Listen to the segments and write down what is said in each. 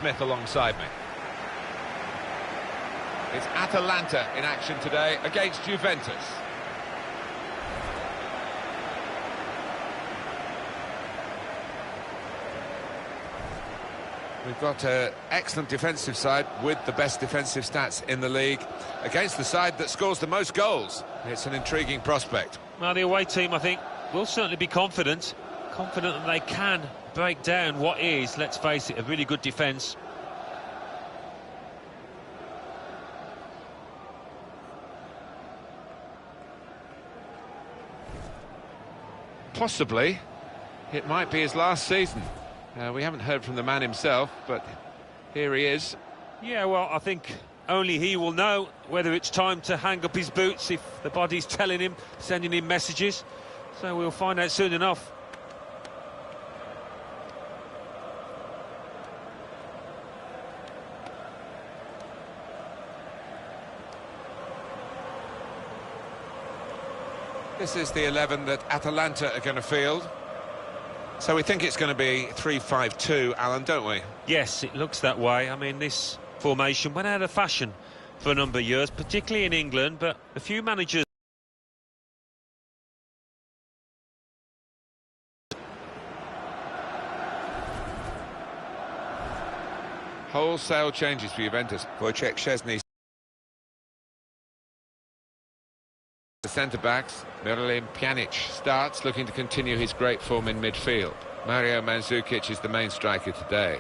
Smith alongside me. It's Atalanta in action today against Juventus. We've got an excellent defensive side with the best defensive stats in the league against the side that scores the most goals. It's an intriguing prospect. Well, the away team, I think, will certainly be confident that they can break down what is, let's face it, a really good defence. Possibly, it might be his last season. We haven't heard from the man himself, but here he is. Yeah, well, I think only he will know whether it's time to hang up his boots, if the body's telling him, sending him messages. So we'll find out soon enough. This is the 11 that Atalanta are going to field. So we think it's going to be 3-5-2, Alan, don't we? Yes, it looks that way. I mean, this formation went out of fashion for a number of years, particularly in England, but a few managers... Wholesale changes for Juventus. Wojciech Szczesny. The centre-backs, Miralem Pjanic starts, looking to continue his great form in midfield. Mario Mandzukic is the main striker today.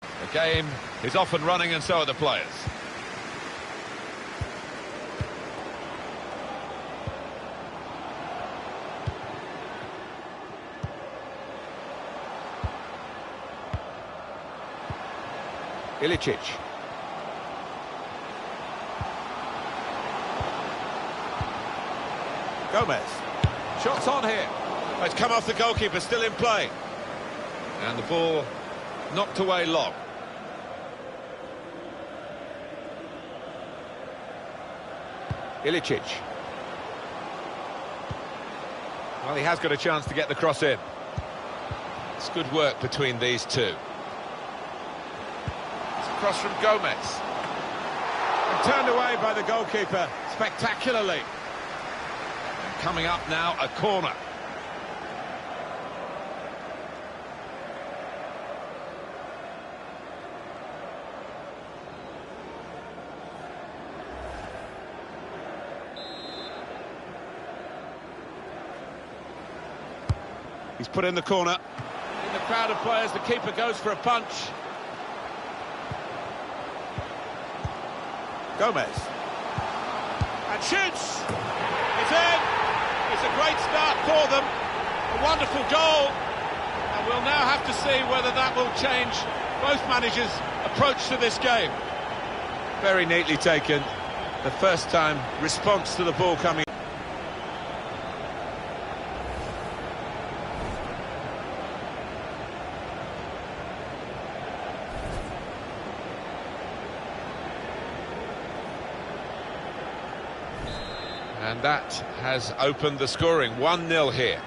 The game is off and running, and so are the players. Ilicic. Gomez. Shots on here. It's come off the goalkeeper, still in play. And the ball knocked away long. Ilicic. Well, he has got a chance to get the cross in. It's good work between these two. Cross from Gomez. And turned away by the goalkeeper spectacularly. And coming up now, a corner. He's put in the corner. In the crowd of players, the keeper goes for a punch. Gomez. And shoots! It's in! It's a great start for them. A wonderful goal. And we'll now have to see whether that will change both managers' approach to this game. Very neatly taken. The first time response to the ball coming. And that has opened the scoring. 1-0 here.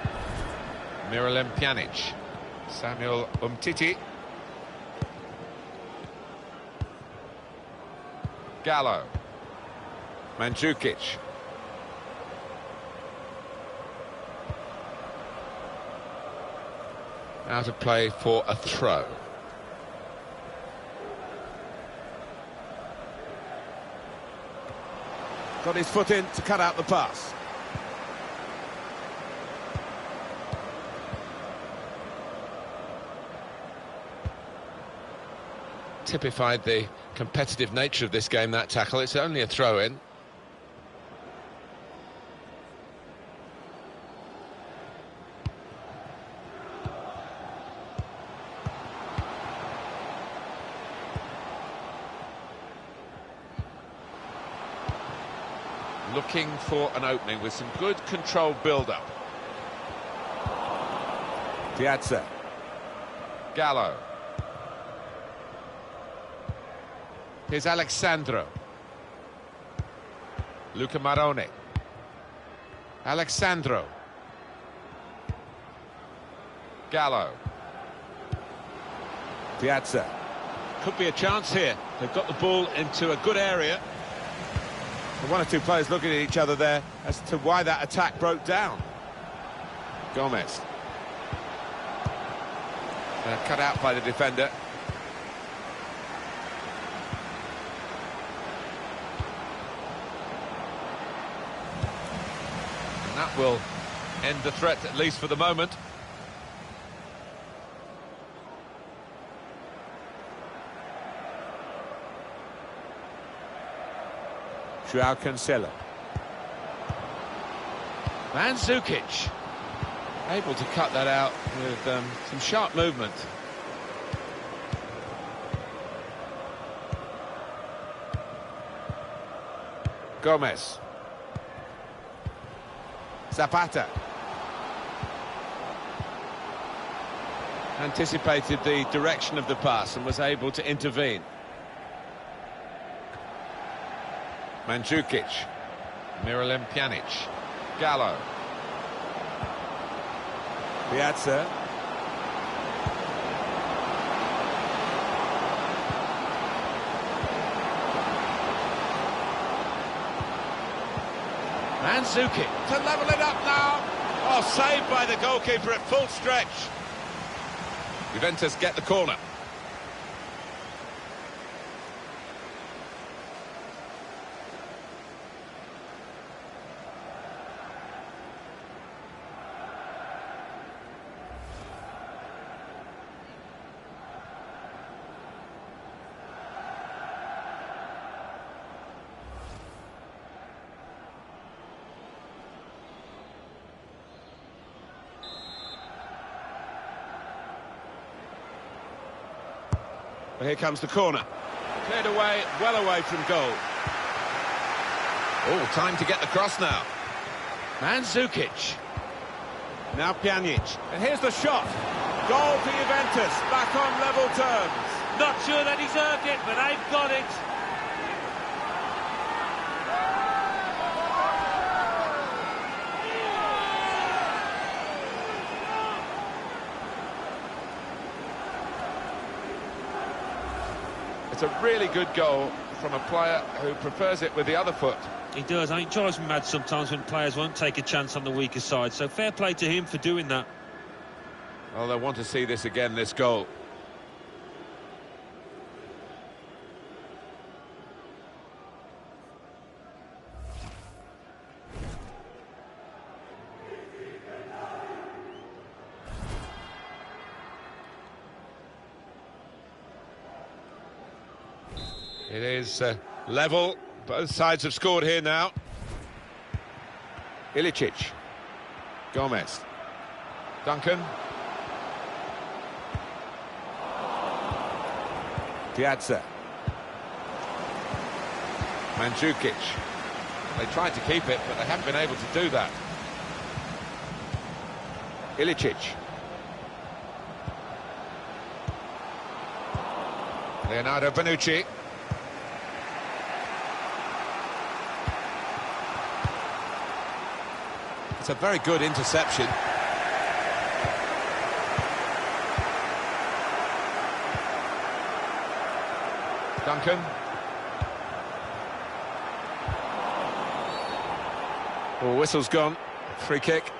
Miralem Pjanic. Samuel Umtiti. Gallo. Mandzukic. Out of play for a throw. Got his foot in to cut out the pass. Typified the competitive nature of this game, that tackle. It's only a throw-in. Looking for an opening with some good controlled build-up. Piazza. Gallo. Here's Alexandro. Luca Marone. Alexandro. Gallo. Piazza. Could be a chance here. They've got the ball into a good area. One or two players looking at each other there as to why that attack broke down. Gomez. Cut out by the defender. And that will end the threat, at least for the moment. Joao Cancelo. Mandzukic. Able to cut that out with some sharp movement. Gomez. Zapata. Anticipated the direction of the pass and was able to intervene. Mandzukic. Miralem Pjanic. Gallo. Piazza. Mandzukic to level it up now. Oh, saved by the goalkeeper at full stretch. Juventus get the corner. Well, here comes the corner. Cleared away, well away from goal. Oh, time to get the cross now. Mandzukic. Now Pjanic. And here's the shot. Goal for Juventus, back on level terms. Not sure they deserved it, but they've got it. It's a really good goal from a player who prefers it with the other foot. He does. I think it drives me mad sometimes when players won't take a chance on the weaker side. So fair play to him for doing that. Well, they want to see this again, this goal. It is level. Both sides have scored here now. Ilicic. Gomez. Duncan. Piazza. Mandzukic. They tried to keep it, but they haven't been able to do that. Ilicic. Leonardo Bonucci. It's a very good interception. Duncan. Oh, whistle's gone. Free kick.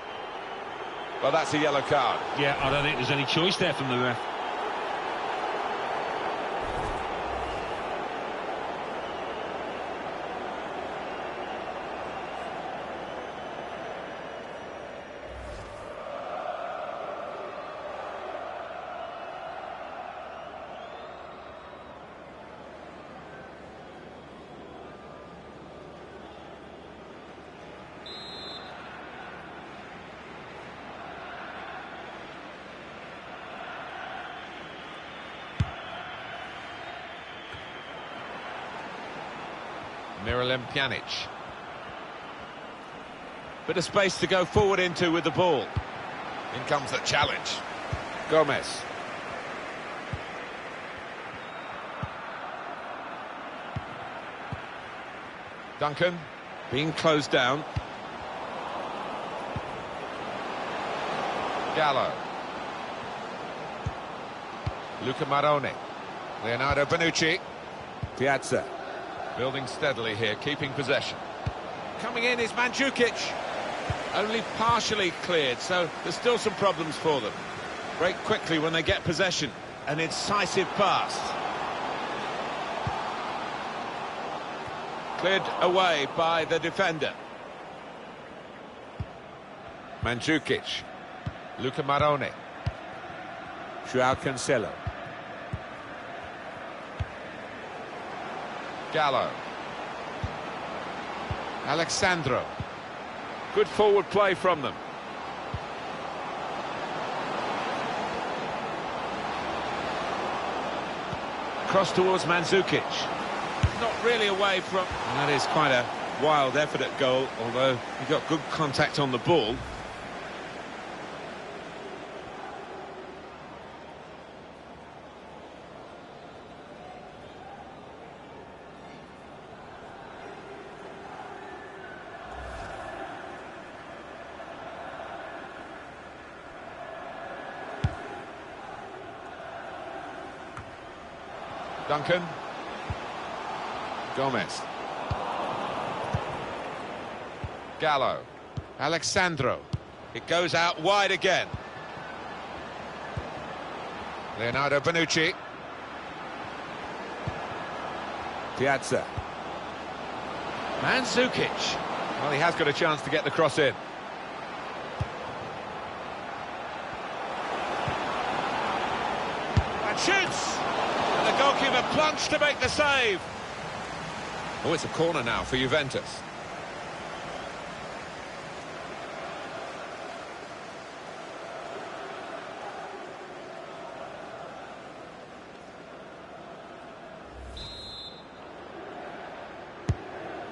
Well, that's a yellow card. Yeah, I don't think there's any choice there from the ref. Miralem Pjanic. Bit of space to go forward into with the ball. In comes the challenge. Gomez. Duncan being closed down. Gallo. Luca Marone. Leonardo Bonucci. Piazza. Building steadily here, keeping possession. Coming in is Mandzukic. Only partially cleared, so there's still some problems for them. Break quickly when they get possession. An incisive pass. Cleared away by the defender. Mandzukic. Luca Marone. Joao Cancelo. Gallo. Alexandro. Good forward play from them. Cross towards Mandzukic. Not really away from... And that is quite a wild effort at goal, although he got good contact on the ball. Duncan. Gomez. Gallo. Alexandro. It goes out wide again. Leonardo Bonucci. Piazza. Mandzukic. Well, he has got a chance to get the cross in. And shoots! And the goalkeeper plunged to make the save. Oh, it's a corner now for Juventus.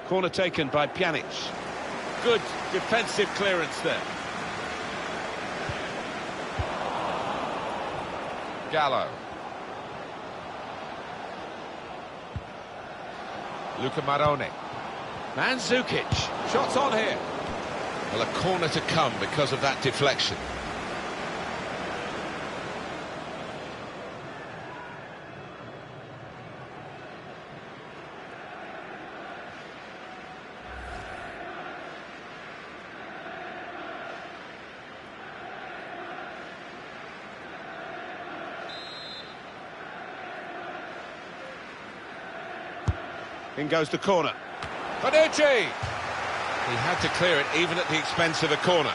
Corner taken by Pjanic. Good defensive clearance there. Gallo. Luca Marone. Mandzukic. Shots on here. Well, a corner to come because of that deflection. In goes the corner. Bonucci! He had to clear it even at the expense of a corner.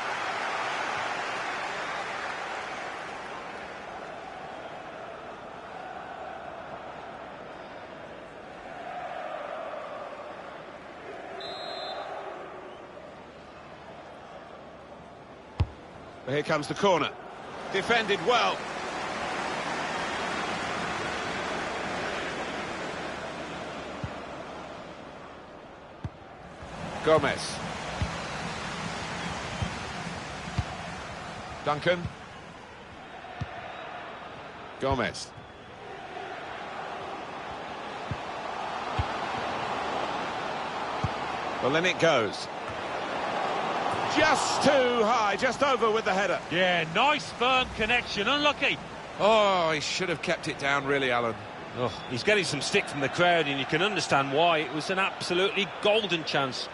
Here comes the corner. Defended well. Gomez. Duncan. Gomez. Well, then it goes. Just too high, just over with the header. Yeah, nice firm connection, unlucky. Oh, he should have kept it down, really, Alan. Oh, he's getting some stick from the crowd, and you can understand why. It was an absolutely golden chance.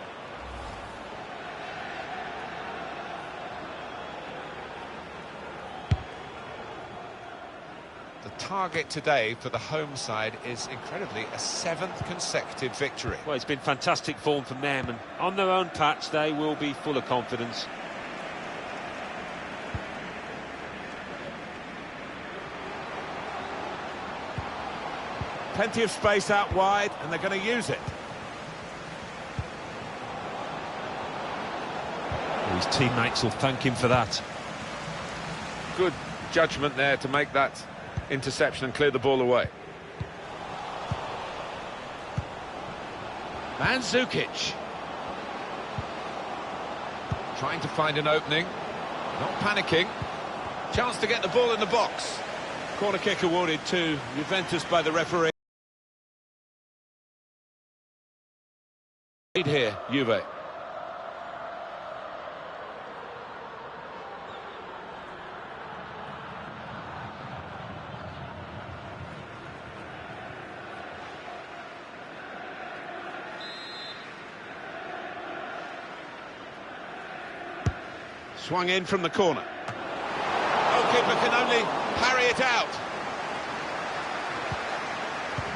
The target today for the home side is incredibly a 7th consecutive victory. Well, it's been fantastic form from them, and on their own patch they will be full of confidence. Plenty of space out wide, and they're going to use it. His teammates will thank him for that. Good judgment there to make that interception and clear the ball away. Mandzukic. Trying to find an opening, not panicking. Chance to get the ball in the box. Corner kick awarded to Juventus by the referee. Here, Juve. Swung in from the corner. Goalkeeper can only parry it out.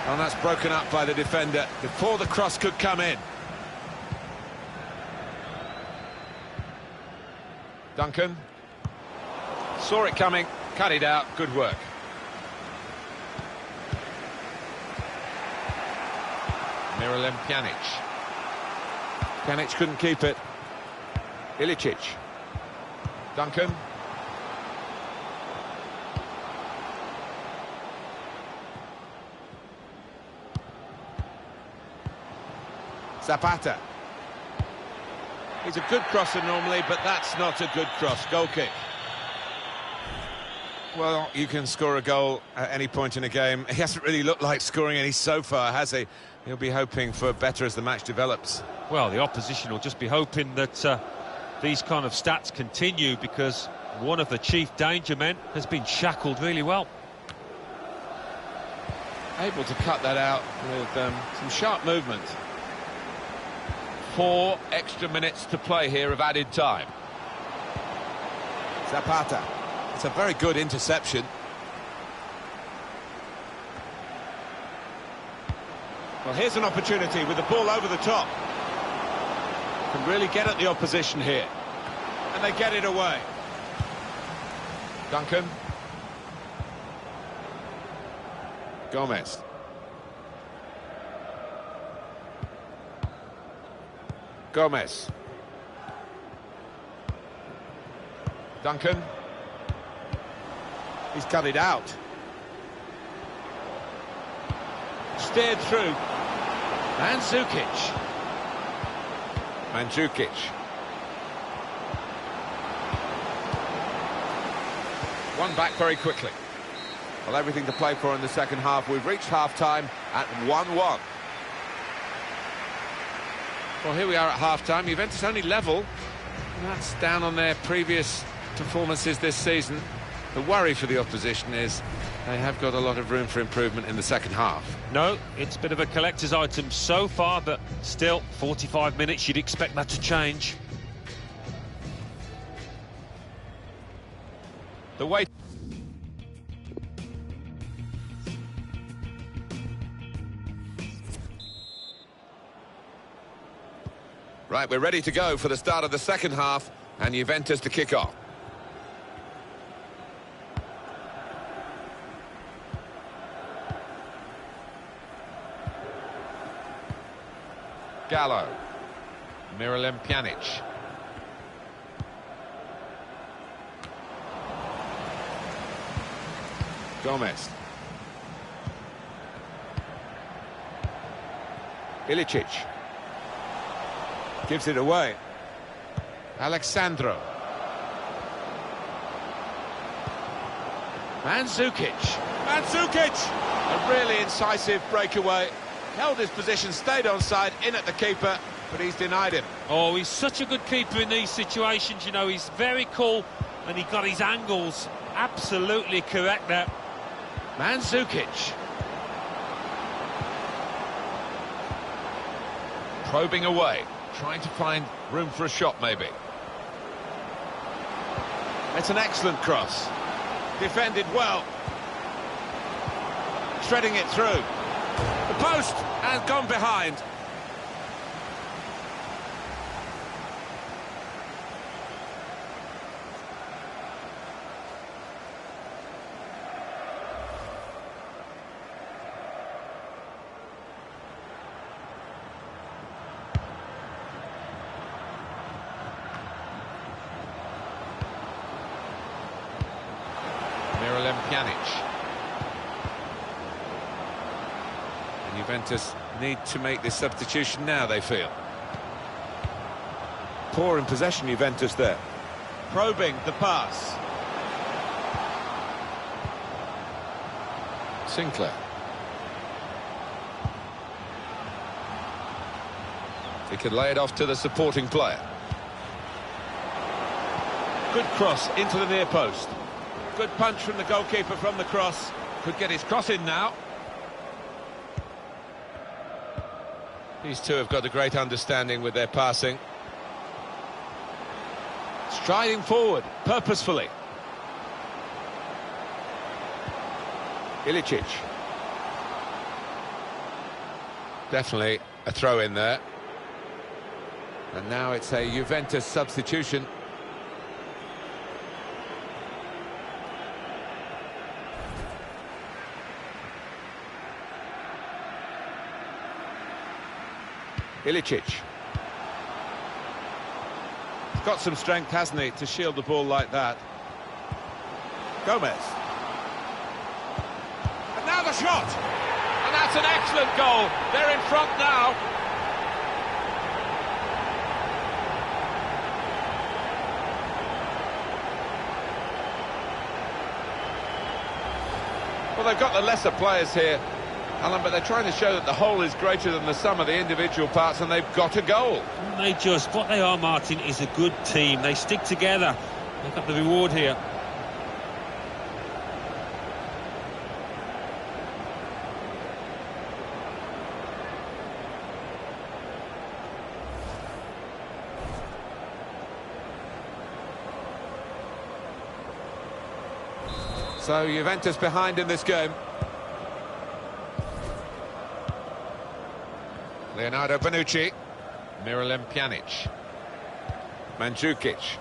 And that's broken up by the defender before the cross could come in. Duncan. Saw it coming, cut it out, good work. Miralem Pjanic. Pjanic couldn't keep it. Ilicic. Duncan. Zapata. He's a good crosser normally, but that's not a good cross. Goal kick. Well, you can score a goal at any point in a game. He hasn't really looked like scoring any so far, has he? He'll be hoping for better as the match develops. Well, the opposition will just be hoping that these kind of stats continue, because one of the chief danger men has been shackled really well. Able to cut that out with some sharp movement. 4 extra minutes to play here of added time. Zapata. It's a very good interception. Well, here's an opportunity with the ball over the top. Can really get at the opposition here. And they get it away. Duncan. Gomez. Gomez. Duncan. He's cut it out. Steered through. Mandzukic. Mandzukic. One back very quickly. Well, everything to play for in the second half. We've reached half-time at 1-1. Well, here we are at half-time. Juventus only level. And that's down on their previous performances this season. The worry for the opposition is they have got a lot of room for improvement in the second half. No, it's a bit of a collector's item so far, but still, 45 minutes, you'd expect that to change. The way... Right, we're ready to go for the start of the second half, and Juventus to kick off. Gallo. Miralem Pjanic. Gomez. Ilicic. Gives it away. Alexandro. Mandzukic. Mandzukic! A really incisive breakaway. Held his position, stayed onside, in at the keeper, but he's denied him. Oh, he's such a good keeper in these situations, you know, he's very cool, and he got his angles absolutely correct there. Mandzukic. Probing away, trying to find room for a shot, maybe. It's an excellent cross. Defended well. Threading it through. The post, and gone behind. Miralem Pjanic. And Juventus need to make this substitution now, they feel. Poor in possession, Juventus there. Probing the pass. Sinclair. He could lay it off to the supporting player. Good cross into the near post. Good punch from the goalkeeper from the cross. Could get his cross in now. These two have got a great understanding with their passing. Striding forward, purposefully. Ilicic. Definitely a throw in there. And now it's a Juventus substitution. Ilicic. He's got some strength, hasn't he, to shield the ball like that. Gomez. And now the shot! And that's an excellent goal. They're in front now. Well, they've got the lesser players here, Alan, but they're trying to show that the whole is greater than the sum of the individual parts, and they've got a goal. What they are, Martin, is a good team. They stick together. They've got the reward here. So Juventus behind in this game. Leonardo Bonucci. Miralem Pjanic. Mandzukic.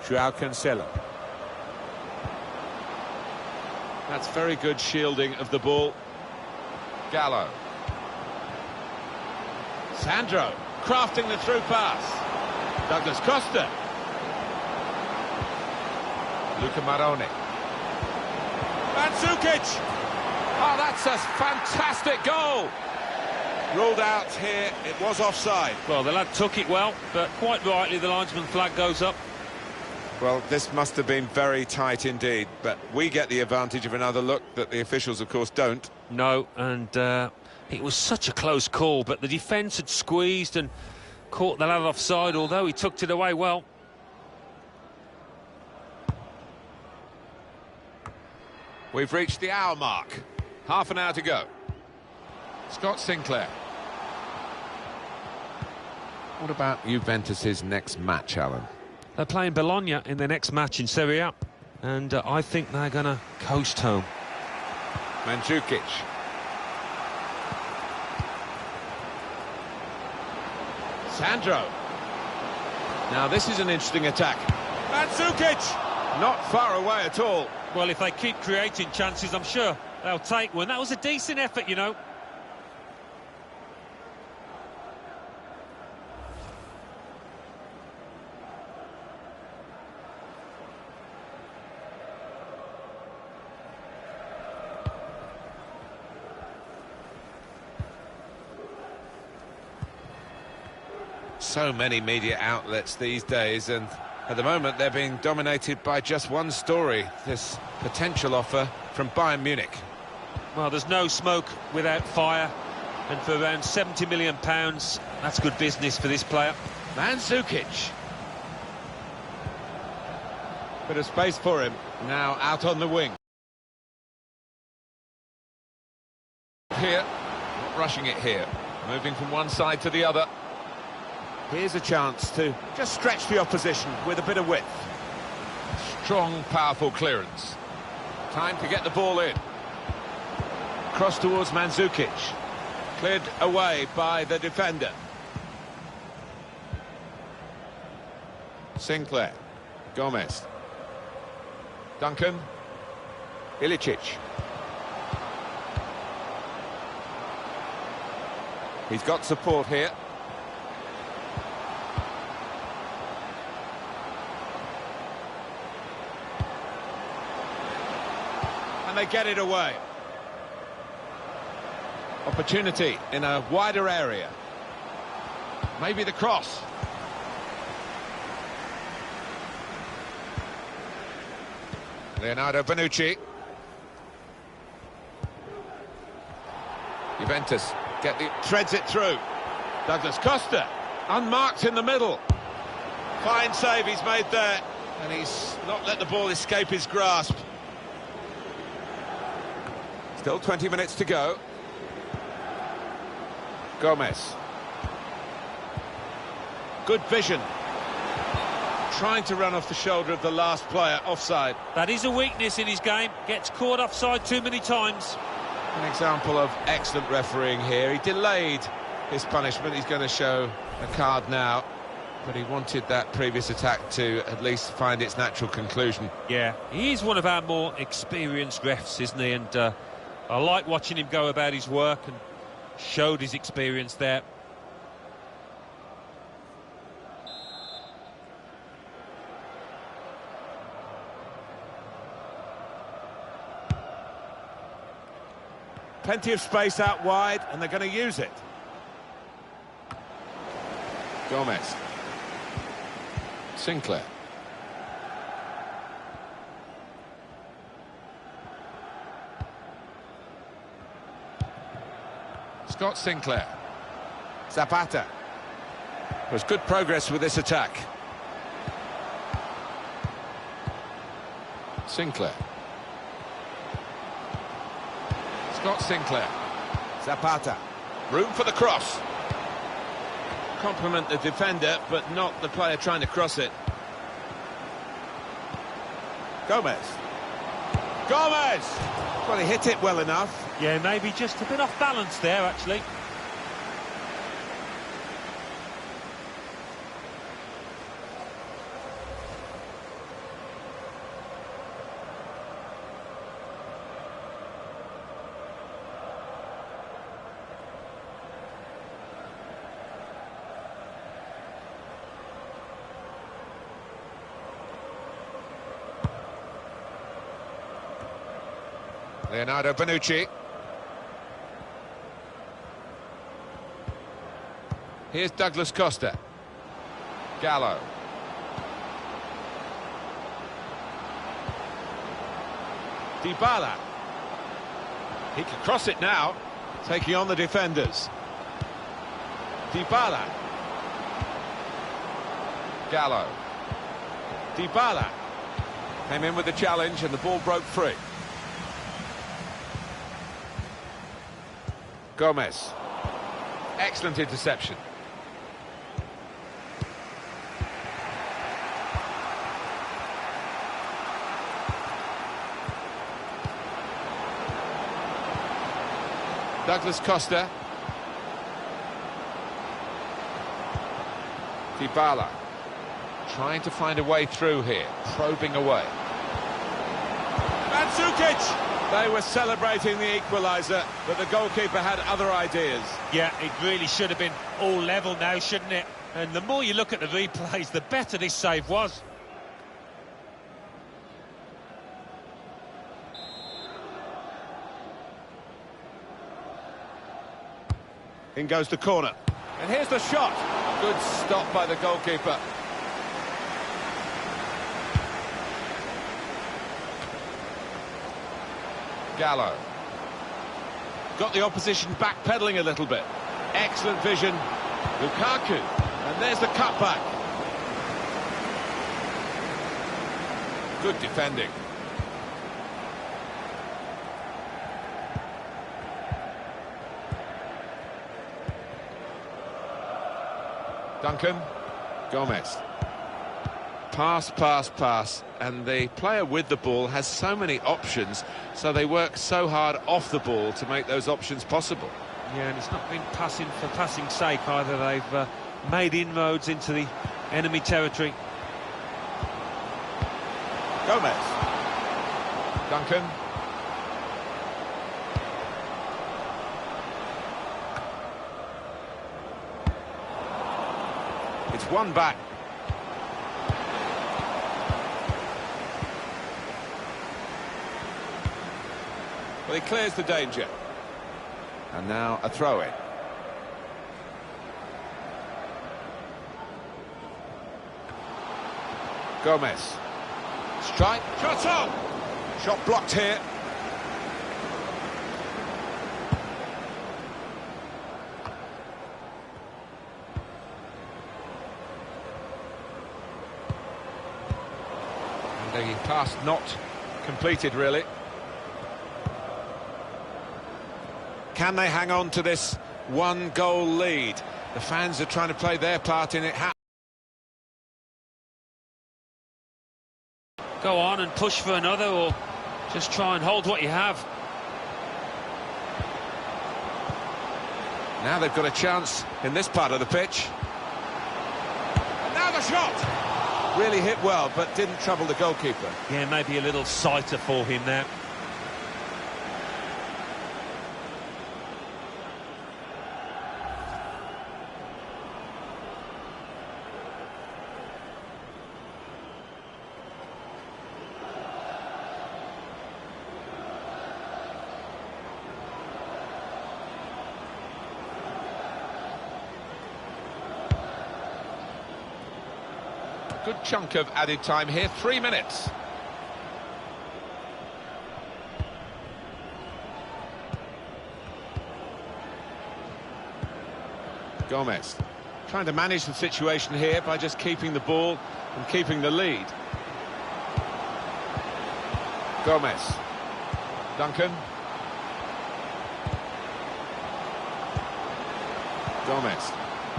Joao Cancelo. That's very good shielding of the ball. Gallo. Sandro, crafting the through pass. Douglas Costa. Luca Marone. Mandzukic! Oh, that's a fantastic goal! Ruled out here, it was offside. Well, the lad took it well, but quite rightly the linesman flag goes up. Well, this must have been very tight indeed, but we get the advantage of another look that the officials, of course, don't. No, and it was such a close call, but the defence had squeezed and caught the lad offside, although he tucked it away well. We've reached the hour mark. Half an hour to go. Scott Sinclair. What about Juventus's next match, Alan? They're playing Bologna in their next match in Serie A, and I think they're going to coast home. Mandzukic. Sandro. Now this is an interesting attack. Mandzukic! Not far away at all. Well, if they keep creating chances, I'm sure they'll take one. That was a decent effort, you know. So many media outlets these days, and at the moment they're being dominated by just one story, this potential offer from Bayern Munich. Well, there's no smoke without fire, and for around £70 million, that's good business for this player. Mandzukic. Bit of space for him, now out on the wing. Here, not rushing it here, moving from one side to the other. Here's a chance to just stretch the opposition with a bit of width. Strong, powerful clearance. Time to get the ball in. Cross towards Mandzukic. Cleared away by the defender. Sinclair. Gomez. Duncan. Ilicic. He's got support here. And they get it away. Opportunity in a wider area. Maybe the cross. Leonardo Bonucci. Juventus get the... Threads it through. Douglas Costa. Unmarked in the middle. Fine save he's made there. And he's not let the ball escape his grasp. Still 20 minutes to go. Gomez. Good vision. Trying to run off the shoulder of the last player, offside. That is a weakness in his game. Gets caught offside too many times. An example of excellent refereeing here. He delayed his punishment. He's going to show a card now, but he wanted that previous attack to at least find its natural conclusion. Yeah, he is one of our more experienced refs, isn't he? And I like watching him go about his work, and showed his experience there. Plenty of space out wide, and they're going to use it. Gomez. Sinclair. Scott Sinclair. Zapata. There's good progress with this attack. Sinclair. Scott Sinclair. Zapata. Room for the cross. Compliment the defender, but not the player trying to cross it. Gomez. Gomez! Well, he hit it well enough. Yeah, maybe just a bit off balance there, actually. Leonardo Bonucci. Here's Douglas Costa. Gallo. Dybala. He can cross it now, taking on the defenders. Dybala. Gallo. Dybala. Came in with the challenge and the ball broke free. Gomez. Excellent interception. Douglas Costa. Dybala. Trying to find a way through here. Probing away. Mandzukic! They were celebrating the equaliser, but the goalkeeper had other ideas. Yeah, it really should have been all level now, shouldn't it? And the more you look at the replays, the better this save was. In goes the corner. And here's the shot. Good stop by the goalkeeper. Gallo. Got the opposition backpedaling a little bit. Excellent vision. Lukaku. And there's the cutback. Good defending. Duncan. Gomez. Pass, pass, pass, and the player with the ball has so many options, so they work so hard off the ball to make those options possible. Yeah, and it's not been passing for passing's sake either. They've made inroads into the enemy territory. Gomez. Duncan. It's one back. Well, he clears the danger. And now a throw-in. Gomez. Strike. Shot on! Shot blocked here. And the pass not completed, really. Can they hang on to this one-goal lead? The fans are trying to play their part in it. go on and push for another, or just try and hold what you have. Now they've got a chance in this part of the pitch. And now the shot! Really hit well, but didn't trouble the goalkeeper. Yeah, maybe a little sighter for him there. Good chunk of added time here, 3 minutes. Gomez trying to manage the situation here by just keeping the ball and keeping the lead. Gomez. Duncan. Gomez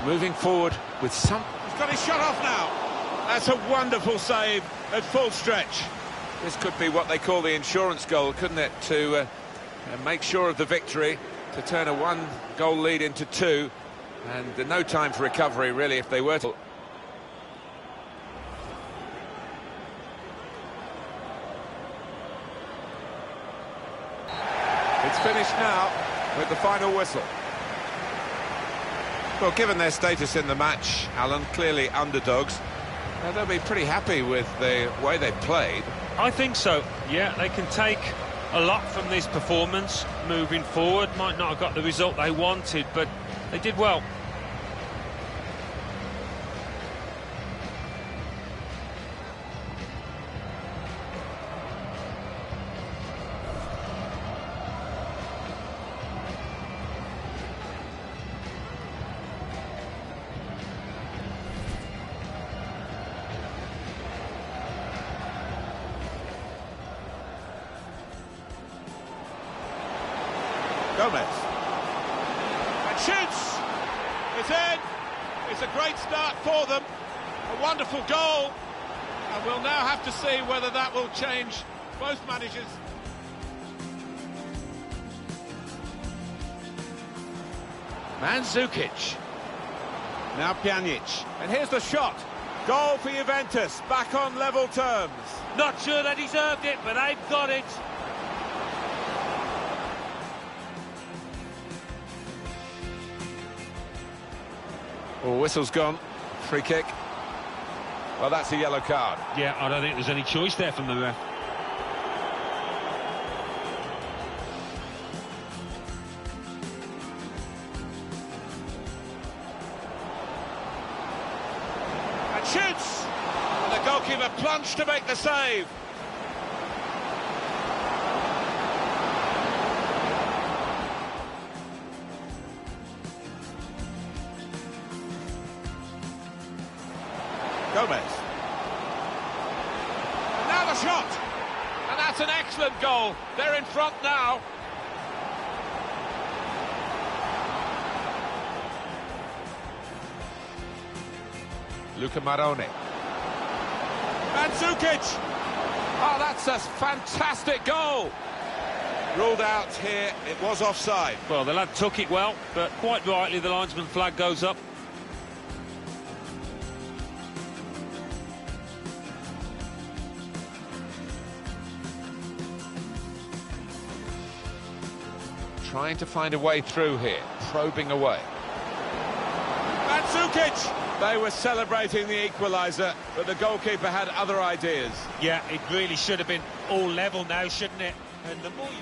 moving forward with some... He's got his shot off now. That's a wonderful save at full stretch. This could be what they call the insurance goal, couldn't it? To make sure of the victory, to turn a one-goal lead into two, and no time for recovery, really, if they were to... It's finished now with the final whistle. Well, given their status in the match, Alan, clearly underdogs, they'll be pretty happy with the way they played. I think so, yeah. They can take a lot from this performance moving forward. Might not have got the result they wanted, but they did well. Gomez. And shoots! It's in! It's a great start for them. A wonderful goal. And we'll now have to see whether that will change both managers. Mandzukic. Now Pjanic. And here's the shot. Goal for Juventus, back on level terms. Not sure they deserved it, but they've got it. Oh, whistle's gone. Free kick. Well, that's a yellow card. Yeah, I don't think there's any choice there from the ref. And shoots! And the goalkeeper plunged to make the save. Gomez. And now the shot. And that's an excellent goal. They're in front now. Luca Marone. Mandzukic. Oh, that's a fantastic goal. Ruled out here, it was offside. Well, the lad took it well, but quite rightly the linesman flag goes up. Trying to find a way through here, probing away. Mandzukic! They were celebrating the equaliser, but the goalkeeper had other ideas. Yeah, it really should have been all level now, shouldn't it? And the more you...